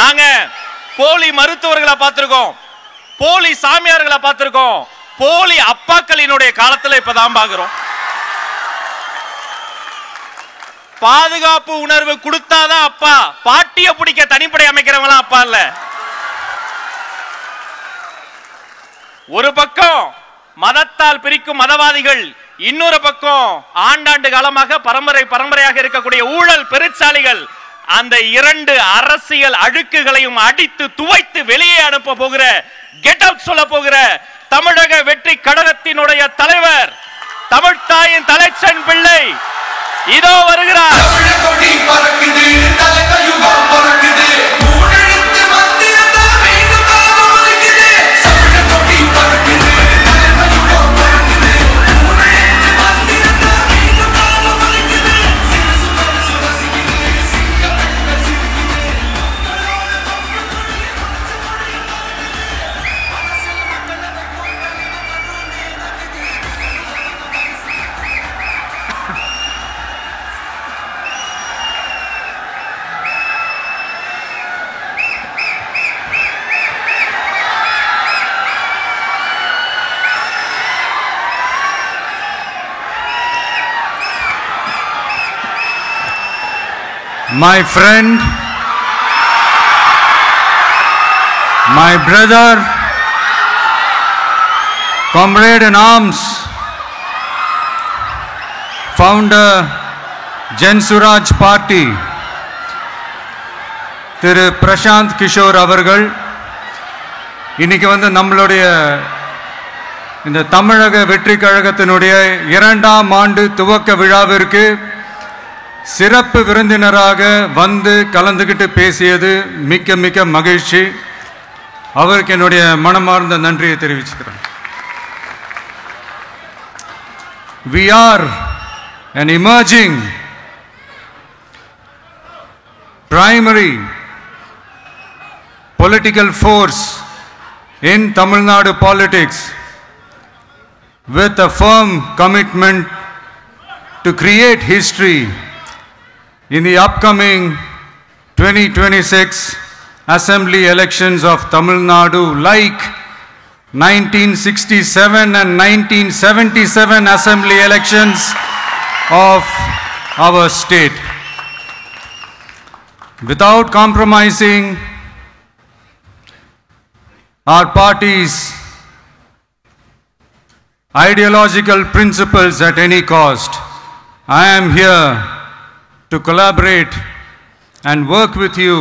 நாங்க போலி மருத்துவர்களை பார்த்திருக்கோம், போலி சாமியார்களை பார்த்திருக்கோம், போலி அப்பாக்களினுடைய காலத்துல இப்பதான் பாக்குறோம். பாதுகாப்பு உணர்வு கொடுத்தாதான் அப்பா, பாட்டிய பிடிக்க தனிப்படை அமைக்கிறவங்க அப்பா இல்ல. ஒரு பக்கம் மதத்தால் பிரிக்கும் மதவாதிகள், இன்னொரு பக்கம் ஆண்டாண்டு காலமாக பரம்பரையாக இருக்கக்கூடிய ஊழல் பெருச்சாலிகள். அந்த இரண்டு அரசியல் அழுக்குகளையும் அடித்து துவைத்து வெளியே அனுப்ப போகிற, கெட் அவுட் சொல்ல போகிற தமிழக வெற்றி கழகத்தினுடைய தலைவர் தமிழ்த்தாயின் தலைச்சன் பிள்ளை இதோ வருகிறார். My friend, my brother, comrade in arms, founder Jan Suraj Party, திரு பிரசாந்த் கிஷோர் அவர்கள் இன்னைக்கு வந்து நம்மளுடைய இந்த தமிழக வெற்றி கழகத்தினுடைய 2ஆம் ஆண்டு துவக்க விழாவிற்கு சிறப்பு விருந்தினராக வந்து கலந்துக்கிட்டு பேசியது மிக்க மிக்க மகிழ்ச்சி. அவருக்கு என்னுடைய மனமார்ந்த நன்றியை தெரிவிச்சுக்கிறேன். We are an emerging primary political force in Tamil Nadu politics with a firm commitment to create history in the upcoming 2026 assembly elections of Tamil Nadu, like 1967 and 1977 assembly elections of our state. Without compromising our party's ideological principles at any cost, I am here to collaborate and work with you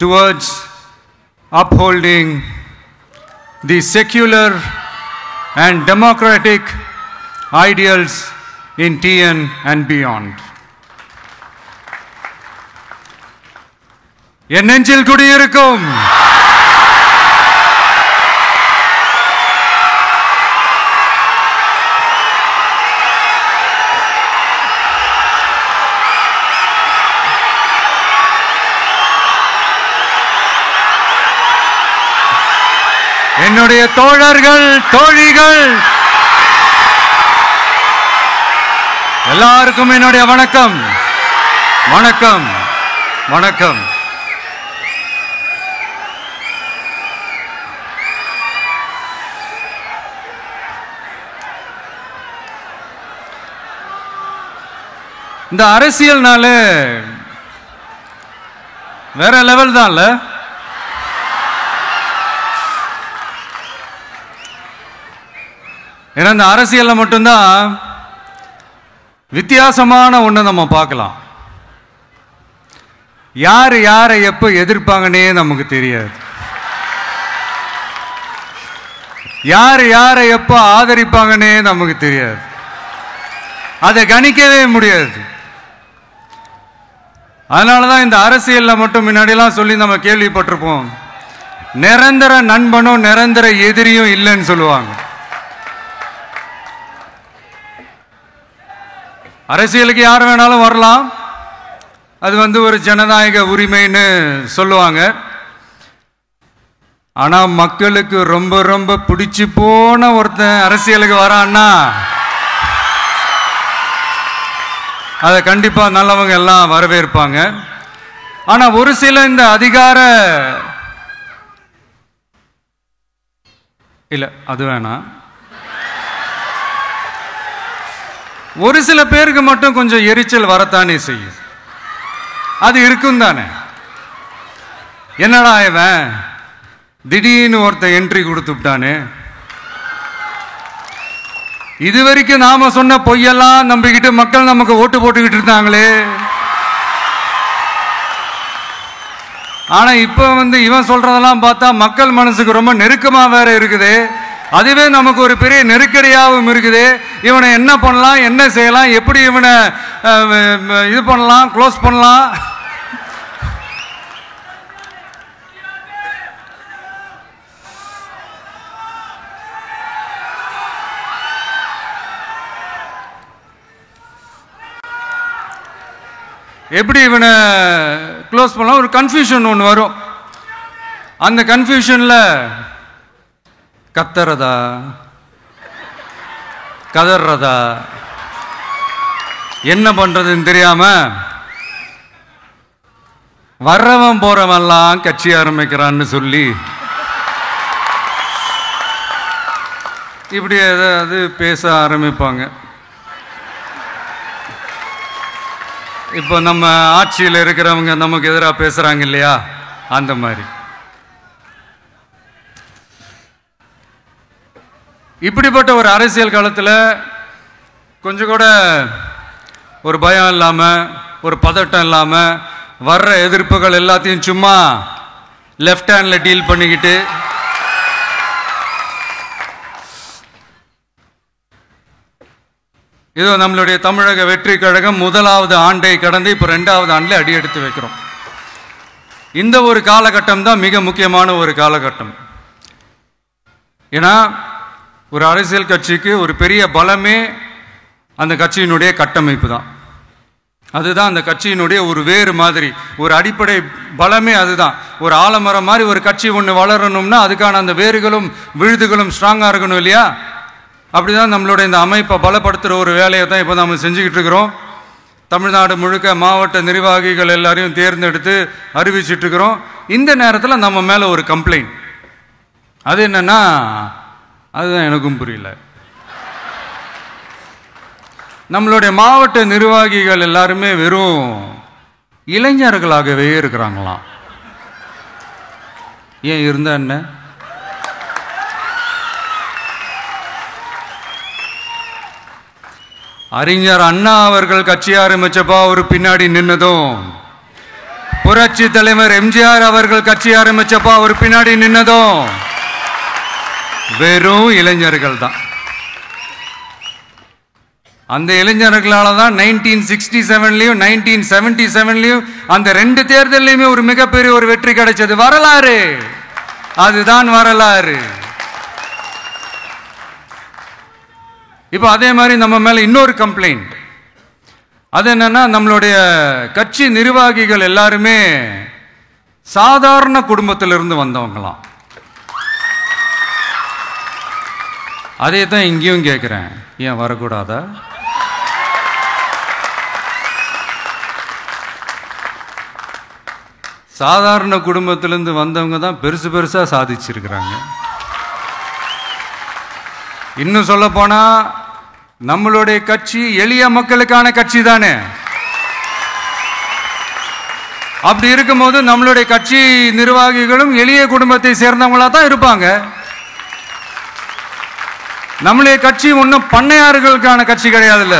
towards upholding the secular and democratic ideals in TN and beyond. என் நெஞ்சில் குடியிருக்கும் என்னுடைய தோழர்கள், தோழிகள் எல்லாருக்கும் என்னுடைய வணக்கம். வணக்கம் வணக்கம். இந்த அரசியல்னால வேற லெவல் தான்ல. ஏன்னா இந்த அரசியல்ல மட்டும்தான் வித்தியாசமான ஒண்ணு நம்ம பார்க்கலாம். யார் யாரை எப்போ எதிர்ப்பாங்கன்னே நமக்கு தெரியாது. யார் யாரை எப்போ ஆதரிப்பாங்கன்னே நமக்கு தெரியாது. அதை கணிக்கவே முடியாது. அதனாலதான் இந்த அரசியல்ல மட்டும் முன்னாடிலாம் சொல்லி நம்ம கேள்விப்பட்டிருப்போம், நிரந்தர நண்பனும் நிரந்தர எதிரியும் இல்லைன்னு சொல்லுவாங்க. அரசியலுக்கு யார் வேணாலும் வரலாம், அது வந்து ஒரு ஜனநாயக உரிமைன்னு சொல்லுவாங்க. ஆனா மக்களுக்கு ரொம்ப ரொம்ப பிடிச்சு போன ஒருத்தன் அரசியலுக்கு வரான்னா அதை கண்டிப்பா நல்லவங்க எல்லாம் வரவேற்பாங்க. ஆனா ஒரு சில இந்த அதிகார இல்ல அது வேணாம், ஒரு சில பேருக்கு மட்டும் கொஞ்சம் எரிச்சல் வரத்தானே செய்யும். அது இருக்கும் தானே. என்னடா இவன் திடீர்னு ஒருத்த என்ட்ரி கொடுத்துட்டானே, இதுவரைக்கும் நாம சொன்ன பொய்யெல்லாம் நம்பிக்கிட்டு மக்கள் நமக்கு ஓட்டு போட்டுக்கிட்டு இருந்தாங்களே, ஆனா இப்ப இவன் சொல்றதெல்லாம் பார்த்தா மக்கள் மனசுக்கு ரொம்ப நெருக்கமா வேற இருக்குது. அதுவே நமக்கு ஒரு பெரிய நெருக்கடியாகவும் இருக்குது. இவனை என்ன பண்ணலாம், என்ன செய்யலாம், எப்படி இவனை இது பண்ணலாம், க்ளோஸ் பண்ணலாம். எப்படி இவனை க்ளோஸ் பண்ணலாம், ஒரு கன்ஃபியூஷன் ஒன்று வரும். அந்த கன்ஃபியூஷன்ல கத்துறதா கதறதா என்ன பண்றதுன்னு தெரியாம வர்றவன் போறவன்லாம் கட்சி ஆரம்பிக்கிறான்னு சொல்லி இப்படி ஏதாவது பேச ஆரம்பிப்பாங்க. இப்போ நம்ம ஆட்சியில் இருக்கிறவங்க நமக்கு எதிராக பேசுறாங்க இல்லையா, அந்த மாதிரி. இப்படிப்பட்ட ஒரு அரசியல் காலத்தில் கொஞ்சம் கூட ஒரு பயம் இல்லாம, ஒரு பதட்டம் இல்லாம, வர்ற எதிர்ப்புகள் எல்லாத்தையும் சும்மா லெஃப்ட் ஹேண்ட்ல டீல் பண்ணிக்கிட்டு இதோ நம்மளுடைய தமிழக வெற்றி கழகம் முதலாவது ஆண்டை கடந்து இப்ப 2வது ஆண்டுல அடி எடுத்து வைக்கிறோம். இந்த ஒரு காலகட்டம் தான் மிக முக்கியமான ஒரு காலகட்டம். ஏன்னா ஒரு அரசியல் கட்சிக்கு ஒரு பெரிய பலமே அந்த கட்சியினுடைய கட்டமைப்பு தான். அதுதான் அந்த கட்சியினுடைய ஒரு வேறு மாதிரி, ஒரு அடிப்படை பலமே அதுதான். ஒரு ஆலமரம் மாதிரி ஒரு கட்சி ஒன்று வளரணும்னா அதுக்கான அந்த வேர்களும் விழுதுகளும் ஸ்ட்ராங்காக இருக்கணும் இல்லையா. அப்படிதான் நம்மளுடைய இந்த அமைப்பை பலப்படுத்துகிற ஒரு வேலையை தான் இப்போ நம்ம செஞ்சுக்கிட்டு இருக்கிறோம். தமிழ்நாடு முழுக்க மாவட்ட நிர்வாகிகள் எல்லாரையும் தேர்ந்தெடுத்து அறிவிச்சிட்டு இருக்கிறோம். இந்த நேரத்தில் நம்ம மேலே ஒரு கம்ப்ளைண்ட், அது என்னன்னா, அதுதான் எனக்கும் புரியல. நம்மளுடைய மாவட்ட நிர்வாகிகள் எல்லாருமே வெறும் இளைஞர்களாகவே இருக்கிறாங்களாம். ஏன் இருந்தா என்ன? அறிஞர் அண்ணா அவர்கள் கட்சி ஆரம்பிச்சப்பா ஒரு பின்னாடி நின்னதும், புரட்சி தலைவர் எம்ஜிஆர் அவர்கள் கட்சி ஆரம்பிச்சப்பா ஒரு பின்னாடி நின்னதும் வெறும் இளைஞர்கள் தான். அந்த இளைஞர்களால தான் 1967லயும் 1977லயும் அந்த 2 தேர்தலையுமே ஒரு மிகப்பெரிய ஒரு வெற்றி கிடைச்சது. வரலாறு, அதுதான் வரலாறு. இப்ப அதே மாதிரி நம்ம மேல இன்னொரு கம்ப்ளைண்ட், அது என்னன்னா, நம்மளுடைய கட்சி நிர்வாகிகள் எல்லாருமே சாதாரண குடும்பத்திலிருந்து வந்தவங்களாம். அதே தான் இங்கேயும் கேட்கிறேன், ஏன் வரக்கூடாதா? சாதாரண குடும்பத்திலிருந்து வந்தவங்க தான் பெருசு பெருசா சாதிச்சிருக்கிறாங்க. இன்னும் சொல்ல போனா நம்மளுடைய கட்சி எளிய மக்களுக்கான கட்சி தானே. அப்படி இருக்கும்போது நம்மளுடைய கட்சி நிர்வாகிகளும் எளிய குடும்பத்தை சேர்ந்தவங்களா தான் இருப்பாங்க. நம்மளுடைய கட்சி ஒன்றும் பண்ணையார்களுக்கான கட்சி கிடையாதுல்ல.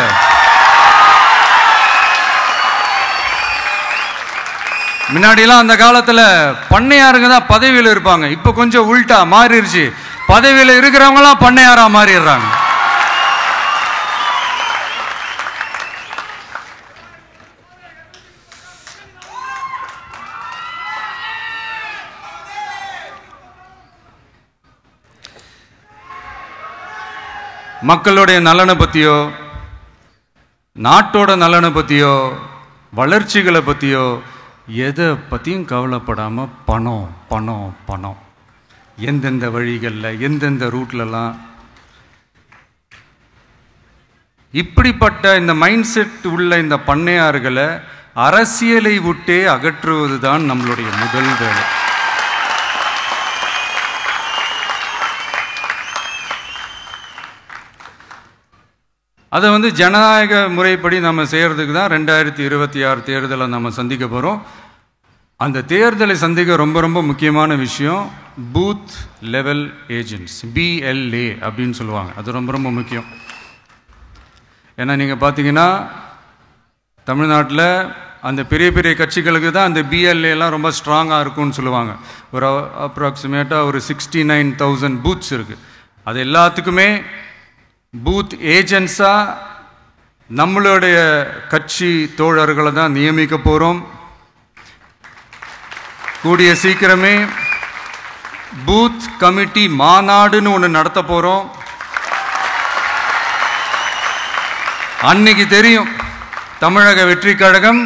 முன்னாடிலாம் அந்த காலத்துல பண்ணையாருங்க தான் பதவியில் இருப்பாங்க. இப்ப கொஞ்சம் உள்டா மாறிடுச்சு, பதவியில் இருக்கிறவங்களாம் பண்ணையாரா மாறிடுறாங்க. மக்களுடைய நலனை பத்தியோ, நாட்டோட நலனை பத்தியோ, வளர்ச்சிகளை பத்தியோ எதை பத்தியும் கவலைப்படாம பணம் பணம் பணம், எந்தெந்த வழிகளில் எந்தெந்த ரூட்லலாம். இப்படிப்பட்ட இந்த மைண்ட் செட் உள்ள இந்த பண்ணையார்களை அரசியலை விட்டே அகற்றுவதுதான் நம்மளுடைய முதல் வேலை. அதை ஜனநாயக முறைப்படி நம்ம செய்கிறதுக்கு தான் 2026 தேர்தலை நம்ம சந்திக்க போகிறோம். அந்த தேர்தலை சந்திக்க ரொம்ப ரொம்ப முக்கியமான விஷயம் பூத் லெவல் ஏஜென்ட்ஸ், BLA அப்படின்னு சொல்லுவாங்க. அது ரொம்ப ரொம்ப முக்கியம். ஏன்னா நீங்கள் பார்த்தீங்கன்னா தமிழ்நாட்டில் அந்த பெரிய பெரிய கட்சிகளுக்கு தான் அந்த BLAலாம் ரொம்ப ஸ்ட்ராங்காக இருக்கும்னு சொல்லுவாங்க. ஒரு அப்ராக்சிமேட்டாக ஒரு 69,000 பூத்ஸ் இருக்குது. அது எல்லாத்துக்குமே பூத் ஏஜென்ட்ஸாக நம்மளுடைய கட்சி தோழர்களை தான் நியமிக்க போகிறோம். கூடிய சீக்கிரமே பூத் கமிட்டி மாநாடுன்னு ஒன்று நடத்த போகிறோம். அன்னைக்கு தெரியும் தமிழக வெற்றி கழகம்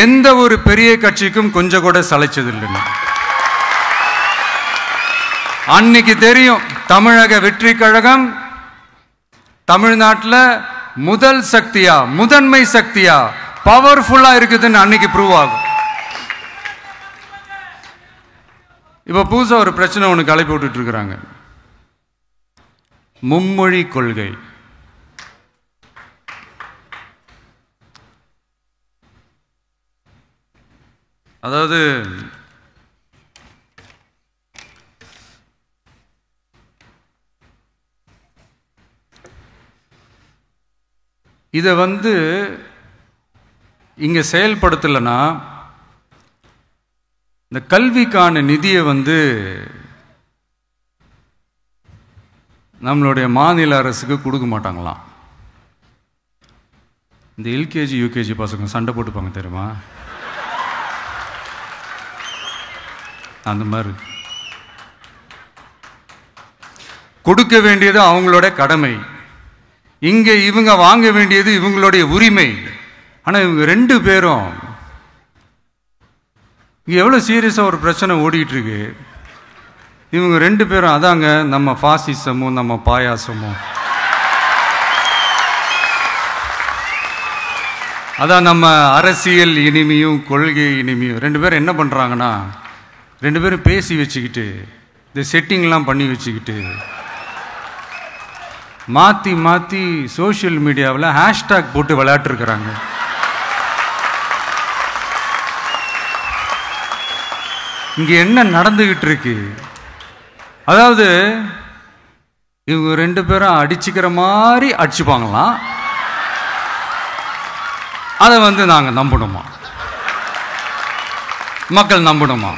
எந்த ஒரு பெரிய கட்சிக்கும் கொஞ்சம் கூட சளைச்சதில்லைன்னு. அன்னைக்கு தெரியும் தமிழக வெற்றி கழகம் தமிழ்நாட்டில் முதல் சக்தியா, முதன்மை சக்தியா, பவர்ஃபுல்லா இருக்குதுன்னு அன்னைக்கு ப்ரூவ் ஆகும். இப்ப புதுசா ஒரு பிரச்சனை ஒன்று கிளப்பி விட்டுட்டு இருக்கிறாங்க, மும்மொழி கொள்கை. அதாவது இதை இங்க செயல்படுத்தலைன்னா இந்த கல்விக்கான நிதியை நம்மளுடைய மாநில அரசுக்கு கொடுக்க மாட்டாங்களாம். இந்த LKG UKG பசங்க சண்டை போட்டுப்பாங்க தெரியுமா, அந்த மாதிரி கொடுக்க வேண்டியது அவங்களோட கடமை, இங்க இவங்க வாங்க வேண்டியது இவங்களுடைய உரிமை. ஆனா இவங்க ரெண்டு பேரும் இங்க எவ்வளவு சீரியஸா ஒரு பிரச்சனை ஓடிட்டு இருக்கு. இவங்க ரெண்டு பேரும் அதாங்க நம்ம பாசிசமும் நம்ம பாயாசமும், அதான் நம்ம அரசியல் இனிமையும் கொள்கை இனிமையும். ரெண்டு பேரும் என்ன பண்றாங்கன்னா, ரெண்டு பேரும் பேசி வச்சுக்கிட்டு இந்த செட்டிங்லாம் பண்ணி வச்சுக்கிட்டு மாற்றி மாற்றி சோஷியல் மீடியாவில் ஹேஷ்டாக் போட்டு விளையாட்டுருக்கிறாங்க. இங்கே என்ன நடந்துகிட்டு இருக்கு, அதாவது இவங்க ரெண்டு பேரும் அடிச்சுக்கிற மாதிரி அடிச்சுப்பாங்களாம். அதை நாங்கள் நம்பணுமா, மக்கள் நம்பணுமா?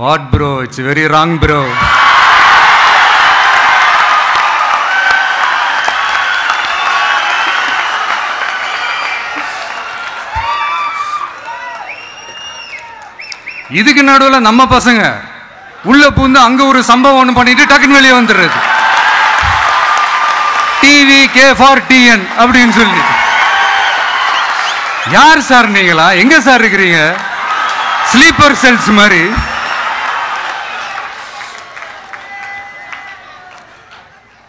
What bro, it's very wrong bro. இதுக்கு நடுவில் நம்ம பசங்க உள்ள பூந்து அங்க ஒரு சம்பவம் ஒன்று பண்ணிட்டு டக்குன்னு வெளியே வந்துடுறது, டிவி கே ஃபார் டிஎன் அப்படின்னு சொல்லி. யார் சார் நீங்களா, எங்க சார் இருக்கிறீங்க? ஸ்லீப்பர் செல்ஸ் மாதிரி.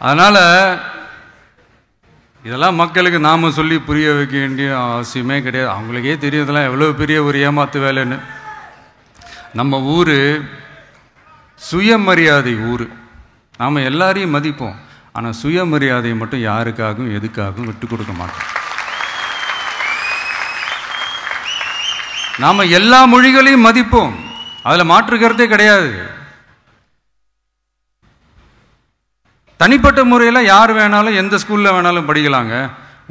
அதனால இதெல்லாம் மக்களுக்கு நாம சொல்லி புரிய வைக்க வேண்டிய அவசியமே கிடையாது. அவங்களுக்கே தெரியுதெல்லாம் எவ்வளவு பெரிய ஒரு ஏமாத்து வேலைன்னு. நம்ம ஊரு சுயமரியாதை ஊரு, நாம எல்லாரையும் மதிப்போம். ஆனா சுயமரியாதையை மட்டும் யாருக்காகவும் எதுக்காகவும் விட்டு கொடுக்க மாட்டோம். நாம எல்லா மொழிகளையும் மதிப்போம், அதுல மாற்றுக்கிறதே கிடையாது. தனிப்பட்ட முறையில் யார் வேணாலும் எந்த ஸ்கூல்ல வேணாலும் படிக்கலாங்க.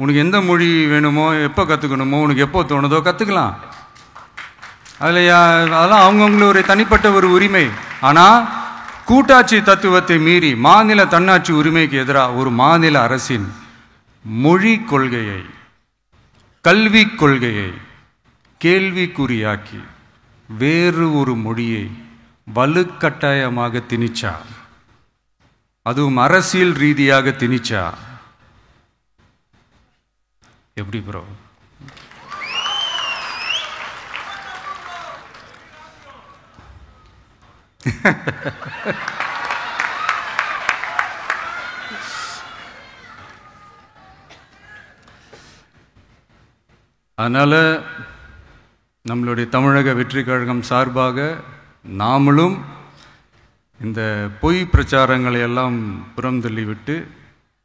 உனக்கு எந்த மொழி வேணுமோ, எப்போ கற்றுக்கணுமோ, உனக்கு எப்போ தோணுதோ கற்றுக்கலாம். அதெல்லாம் அவங்கவுங்களுடைய தனிப்பட்ட ஒரு உரிமை. ஆனால் கூட்டாட்சி தத்துவத்தை மீறி மாநில தன்னாட்சி உரிமைக்கு எதிராக ஒரு மாநில அரசின் மொழி கொள்கையை, கல்வி கொள்கையை கேள்விக்குறியாக்கி வேறு ஒரு மொழியை வலுக்கட்டாயமாக திணிச்சா, அதுவும் அரசியல் ரீதியாக திணிச்சா எப்படி ப்ரோ? அதனால் நம்மளுடைய தமிழக வெற்றி கழகம் சார்பாக நாமளும் இந்த பொய் பிரச்சாரங்களை எல்லாம் புறம் தள்ளிவிட்டு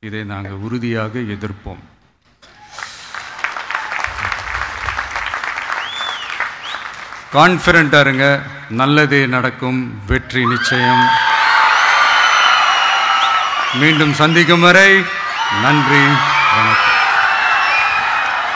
இதை நாங்கள் உறுதியாக எதிர்ப்போம். கான்ஃபிடென்ட்டாக இருங்க, நல்லதே நடக்கும், வெற்றி நிச்சயம். மீண்டும் சந்திக்கும் வரை நன்றி, வணக்கம்.